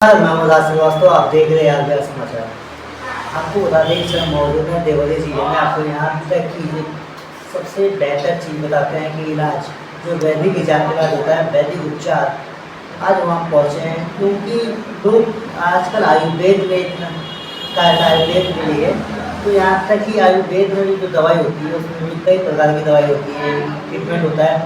मैं उदास श्रीवास्तव, आप देख रहे हैं आर समाचार। आपको बता दें इस समय मौजूद है देवरी सीजन में। आपको यहाँ तक की सबसे बेहतर चीज़ बताते हैं कि इलाज जो वैदिक इलाज होता है, वैदिक उपचार, आज वहाँ पहुँचे हैं क्योंकि लोग आजकल आयुर्वेद में इतना आयुर्वेद के लिए, तो यहाँ तक कि आयुर्वेद में भी जो दवाई होती है उसमें भी कई प्रकार की दवाई होती है, ट्रीटमेंट होता है।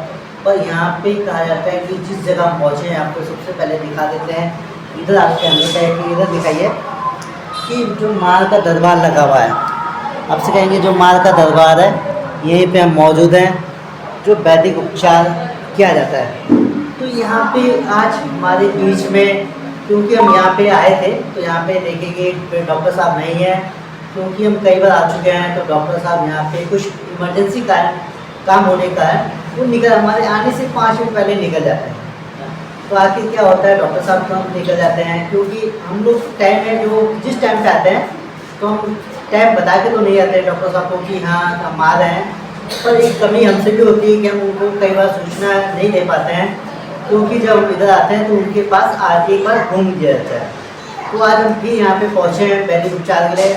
पर यहाँ पे कहा जाता है कि जिस जगह हम पहुँचे हैं आपको सबसे पहले दिखा देते हैं। इधर आप कैमरे का एक इधर दिखाइए कि जो माल का दरबार लगा हुआ है, आपसे कहेंगे जो माल का दरबार है यहीं पे हम मौजूद हैं, जो वैदिक उपचार किया जाता है। तो यहाँ पे आज हमारे बीच में, क्योंकि हम यहाँ पे आए थे तो यहाँ पे देखेंगे डॉक्टर साहब नहीं है, क्योंकि हम कई बार आ चुके हैं। तो डॉक्टर साहब यहाँ पे कुछ इमरजेंसी काम होने का है, वो हमारे आने से 5 मिनट पहले निकल जाते हैं। तो आखिर क्या होता है, डॉक्टर साहब तो हम निकल जाते हैं क्योंकि हम लोग टाइम है जो जिस टाइम पे आते हैं तो हम टाइम बता के तो नहीं आते हैं डॉक्टर साहब को कि हाँ हम आ रहे हैं। पर एक कमी हमसे भी होती है कि हम उनको कई बार सूचना नहीं दे पाते हैं, क्योंकि जब हम इधर आते हैं तो उनके पास आके एक बार घूम दिया जाता है। तो आज हम भी यहाँ पे पहुँचे हैं वैदिक उपचार के लिए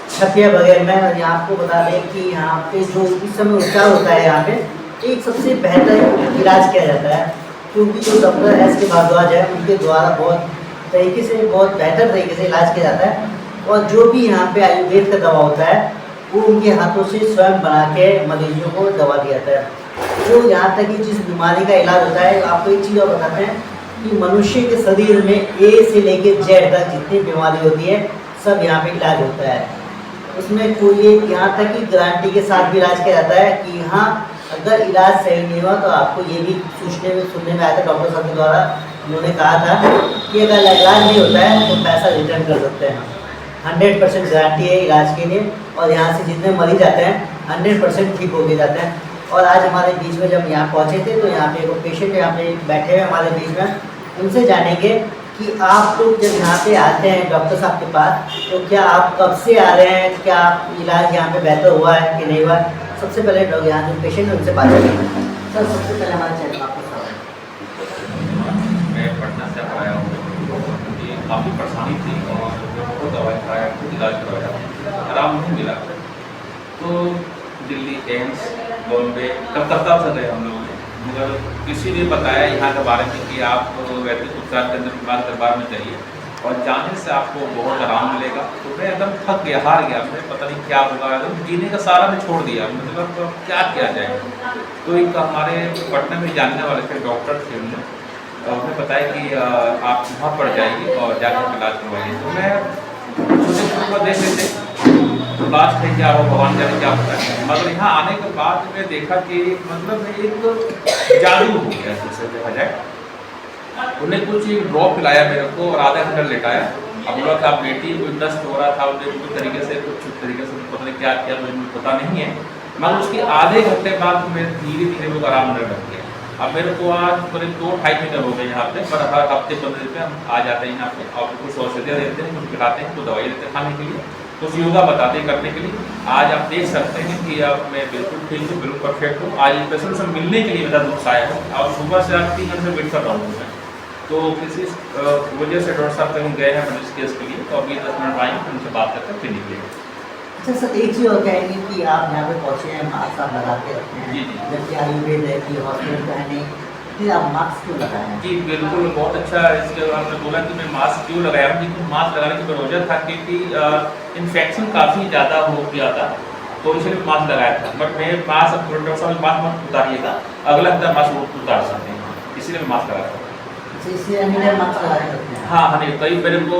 छपिया वगैरह में। और यहाँ आपको बता दें कि यहाँ पे जो इस समय उपचार होता है, यहाँ पे एक सबसे बेहतर इलाज किया जाता है, क्योंकि जो डॉक्टर एस के भारद्वाज है उनके द्वारा बहुत बेहतर तरीके से इलाज किया जाता है। और जो भी यहाँ पे आयुर्वेद का दवा होता है वो उनके हाथों से स्वयं बना के मरीजों को दवा दिया जाता है। जो यहाँ तक कि जिस बीमारी का इलाज होता है, आपको एक चीज़ और बताते हैं कि मनुष्य के शरीर में ए से लेकर जेड तक जितनी बीमारी होती है सब यहाँ पे इलाज होता है। उसमें कोई यहाँ तक कि गारंटी के साथ भी इलाज किया जाता है कि हाँ अगर इलाज सही नहीं हुआ तो आपको ये भी सुनने में आया था डॉक्टर साहब के द्वारा, उन्होंने कहा था कि अगर इलाज नहीं होता है तो पैसा रिटर्न कर सकते हैं। 100% गारंटी है इलाज के लिए। और यहाँ से जितने मरीज आते हैं 100% ठीक हो के जाते हैं। और आज हमारे बीच में जब यहाँ पहुँचे थे तो यहाँ पे एक पेशेंट यहाँ पे बैठे हुए हमारे बीच में, उनसे जानेंगे कि आप लोग जब यहाँ पे आते हैं डॉक्टर साहब के पास तो क्या आप कब से आ रहे हैं, क्या आप इलाज यहाँ पे बेहतर हुआ है कि नहीं हुआ। सबसे पहले लोग यहाँ जो पेशेंट है उनसे बात करेंगे। सर सबसे पहले हमारे चैनल आपको मैं पटना से आया हूँ कि काफ़ी परेशानी थी और बहुत दवाई खाया, खुद इलाज करवाया, आराम नहीं मिला। तो दिल्ली एम्स बॉम्बे कलकत्ता से गए हम लोगों ने, मगर किसी ने बताया यहाँ के बारे में कि आप वैदिक उपचार के अंदर बीमार दरबार में जाइए और जाने से आपको बहुत आराम मिलेगा। तो मैं एकदम थक गया, हार गया, मैं पता नहीं क्या होगा, एकदम जीने का सारा मैं छोड़ दिया, मतलब तो क्या किया जाए। तो एक हमारे पटना में जानने वाले थे डॉक्टर थे, उन्हें बताया कि आप वहाँ पड़ जाइए और जाकर इलाज करवाइए। तो मैं छोटे छोटे को देख लेते तो लास्ट में क्या हो भगवान जाने क्या होता है। मगर यहाँ आने के बाद मैं देखा कि मतलब एक जादू हो गया, जैसे देखा जाए। उन्हें कुछ ड्रॉप पिलाया मेरे को और आधा घंटा लेटाया। अब बोला था बेटी कोई दस्त हो रहा था, उन्हें कुछ तरीके से पता नहीं क्या किया, मुझे पता नहीं है। मगर उसके आधे घंटे बाद मैं धीरे धीरे वो आराम होने लग गया। अब मेरे को आज करीब 2-2.5 महीने हो गए यहाँ पे, पर हर हफ्ते 15 दिन पे हम आ जाते हैं यहाँ पे और कुछ औषधियाँ देते हैं, कुछ खिलाते हैं, कुछ दवाई देते हैं खाने के लिए, कुछ योगा बताते हैं करने के लिए। आज आप देख सकते हैं कि अब मैं बिल्कुल ठीक हूँ, बिल्कुल परफेक्ट हूँ। आज पेशेंट से मिलने के लिए मेरा दोस्त आया हूँ और सुबह से आज 3 घंटे से वेट कर रहा हूँ मैं। तो किसी वजह से डॉक्टर साहब कहीं गए हैं मरीज केस के लिए, तो अभी 10 मिनट आएंगे, उनसे बात करके फिर निकलेंगे। अच्छा सर, एक चीज़ और कहेंगे कि आप यहाँ पे पहुँचे हैं, मास्क आप लगा के रखते हैं। जी। जबकि आयुर्वेद है कि हॉस्पिटल का है नहीं, फिर आप मास्क क्यों लगाए हैं? जी बिल्कुल, बहुत अच्छा इसके बाद आपने बोला कि मैं मास्क क्यों लगाया हूँ। क्योंकि मास्क लगाने की वजह था क्योंकि इन्फेक्शन काफ़ी ज़्यादा हो गया था, तो इसलिए मास्क लगाया था। बट मैं मास्क डॉक्टर साहब मास्क मत उतारिएगा, अगला हफ्ता मास्क उतार सकते हैं, इसीलिए मैं मास्क लगाया था। इसलिए हमें मास्क लगा के रखते हैं। हाँ हाँ, कई मेरे को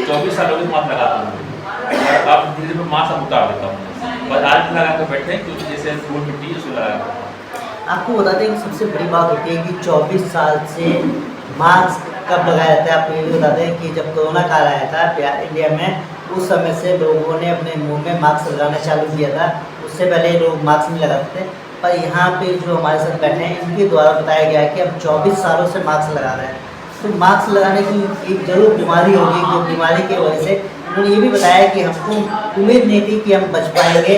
24 साल हो गए मास्क लगाता हूँ, और अब धीरे धीरे मास्क उतार देता हूँ। बस आज लगा कर बैठे क्योंकि जैसे धूल मिट्टी उसको लगाया। आपको बता दें कि सबसे बड़ी बात होती है कि 24 साल से मास्क कब लगाया जाता है। आपको ये भी बता दें कि जब कोरोना काल आया था इंडिया में, उस समय से लोगों ने अपने मुंह में मास्क लगाना चालू किया था। उससे पहले लोग मास्क नहीं लगाते थे, पर यहाँ पे जो हमारे साथ बैठे हैं इनके द्वारा बताया गया है कि हम 24 सालों से मास्क लगा रहे हैं। तो मास्क लगाने की एक जरूर बीमारी होगी, जो बीमारी की वजह से उन्होंने ये भी बताया कि हमको उम्मीद नहीं थी कि हम बच पाएंगे।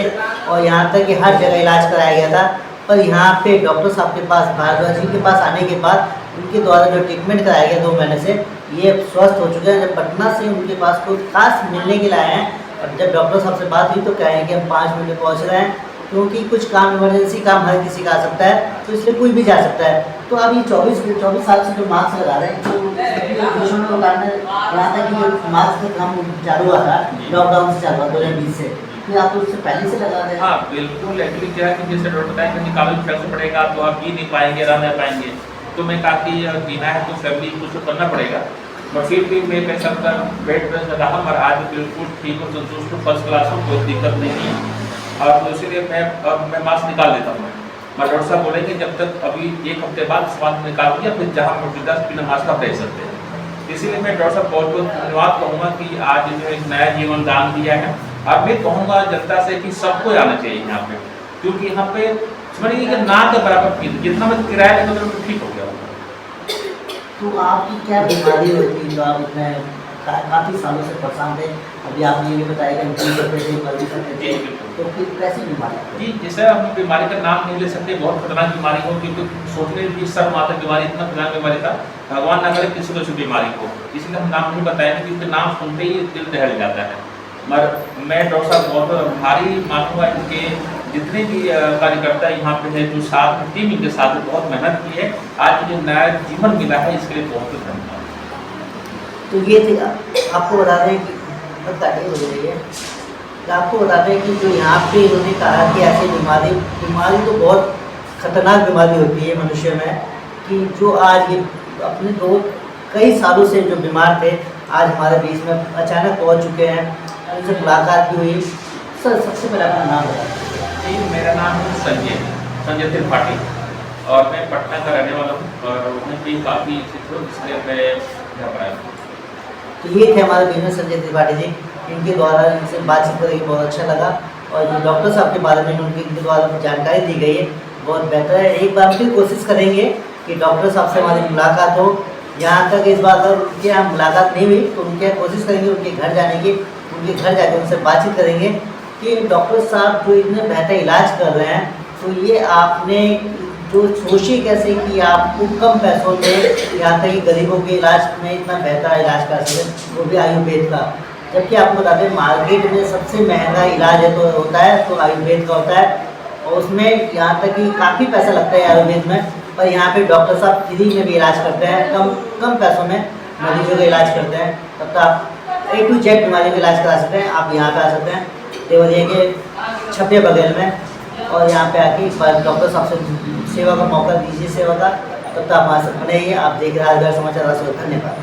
और यहाँ तक कि हर जगह इलाज कराया गया था, पर यहाँ पे डॉक्टर साहब के पास, भारद्वाज जी के पास आने के बाद उनके द्वारा जो ट्रीटमेंट कराया गया 2 महीने से, ये स्वस्थ हो चुके हैं। जब पटना से उनके पास कोई खास मिलने के लिए आए हैं, और जब डॉक्टर साहब से बात हुई तो कहे हैं कि हम 5 मिनट में पहुँच रहे हैं, क्योंकि कुछ काम इमरजेंसी काम हर किसी का आ सकता है, तो इसलिए कोई भी जा सकता है। तो अब ये 24 साल से जो मास्क लगा रहे हैं, तो दूसरों को लगाने, यहाँ तक कि जो मास्क का काम चालू हुआ था लॉकडाउन से चालू हुआ 2020 से, फिर आप तो उससे पहले से लगा रहे हैं। हाँ बिल्कुल, एक्चुअली क्या है कि जैसे डॉक्टर बताया कि काफ़ी इन्फेक्शन पड़ेगा तो आप जी नहीं पाएंगे, रह नहीं पाएंगे, तो मैं कहा कि जीना है तो फैमिली कुछ तो करना पड़ेगा। और फिर भी मैं कह सकता बेड पर रहा, और आज बिल्कुल ठीक हूँ, संतुष्ट हूँ, फर्स्ट क्लास हूँ, कोई दिक्कत नहीं है। और तो इसीलिए मैं मास्क निकाल लेता हूँ। मैं डॉक्टर साहब बोलेंगे जब तक अभी 1 हफ्ते बाद मास्क निकाल दिया, फिर जहाँ मौजूदा बिना मास्क का रह सकते हैं। इसीलिए मैं डॉक्टर साहब बहुत बहुत धन्यवाद कहूँगा कि आज जो एक नया जीवन दान दिया है। और मैं कहूँगा जनता से कि सबको आना चाहिए यहाँ पे, क्योंकि यहाँ पे समझिए कि ना के बराबर फीस, जितना मैं किराया लेता तो ठीक हो गया। तो आपकी क्या बीमारी होती है जो आप इतने काफ़ी सालों से परेशान थे? अभी आपने ये भी बताया कि हम सकते थे, मर भी सकते थे, तो फिर कैसी बीमारी जी जैसे हम बीमारी का नाम नहीं ले सकते, बहुत खतरनाक बीमारी हो, क्योंकि सोचने की शर्म आता बीमारी, इतना खतरनाक बीमारी था, भगवान ना करे किसी को बीमारी को, इसलिए हम नाम नहीं बताएंगे, क्योंकि नाम सुनते ही दिल दहल जाता है। मगर मैं डॉक्टर साहब बहुत भारी मानूंगा, इनके जितने भी कार्यकर्ता यहाँ पे है, जो साथ टीम इनके साथ बहुत मेहनत की है, आज जो नया जीवन मिला है, इसके लिए बहुत बहुत धन्यवाद। तो ये थे, आपको बता दें कि बताइए हो रही है, तो आपको बताते हैं कि जो यहाँ पे इन्होंने कहा कि ऐसी बीमारी तो बहुत खतरनाक बीमारी होती है मनुष्य में, कि जो आज ये अपने कई सालों से जो बीमार थे, आज हमारे बीच में अचानक पहुँच चुके हैं, उनसे मुलाकात भी हुई। सर सबसे पहले अपना नाम बताएं। जी मेरा नाम है संजय त्रिपाठी, और मैं पटना का रहने वाला हूँ, और वहीं भी काफ़ी स्थित हूँ, इसलिए मैं यहाँ पर आया हूँ। तो ये थे हमारे बिजनेस संजय त्रिपाठी जी, इनके द्वारा इनसे बातचीत करके बहुत अच्छा लगा, और जो डॉक्टर साहब के बारे में इनके द्वारा जानकारी दी गई है बहुत बेहतर है। एक बार फिर कोशिश करेंगे कि डॉक्टर साहब से हमारी मुलाकात हो। यहाँ तक इस बार अगर उनके यहाँ मुलाकात नहीं हुई तो उनके कोशिश करेंगे उनके घर जाने की, उनके घर जाकर उनसे बातचीत करेंगे कि डॉक्टर साहब जो इतने बेहतर इलाज कर रहे हैं, तो ये आपने जो सोची कैसे कि आपको कम पैसों में यहाँ तक कि गरीबों के इलाज में इतना बेहतर इलाज कर सकें, वो भी आयुर्वेद का। जबकि आपको बताते हैं मार्केट में सबसे महंगा इलाज है तो होता है तो आयुर्वेद का होता है, और उसमें यहाँ तक कि काफ़ी पैसा लगता है आयुर्वेद में, पर यहाँ पे डॉक्टर साहब फ्री में भी इलाज करते हैं, कम पैसों में मरीजों का इलाज करते हैं। तब तक आप A to Z बीमारियों का इलाज करा सकते हैं। आप यहाँ पे आ सकते हैं देवरिया के छपे बगल में, और यहाँ पे आके एक बार डॉक्टर साहब से सेवा का मौका दीजिए, सेवा का। तब तक हमारे साथ बने ही, आप देख रहे हैं समाचार। धन्यवाद।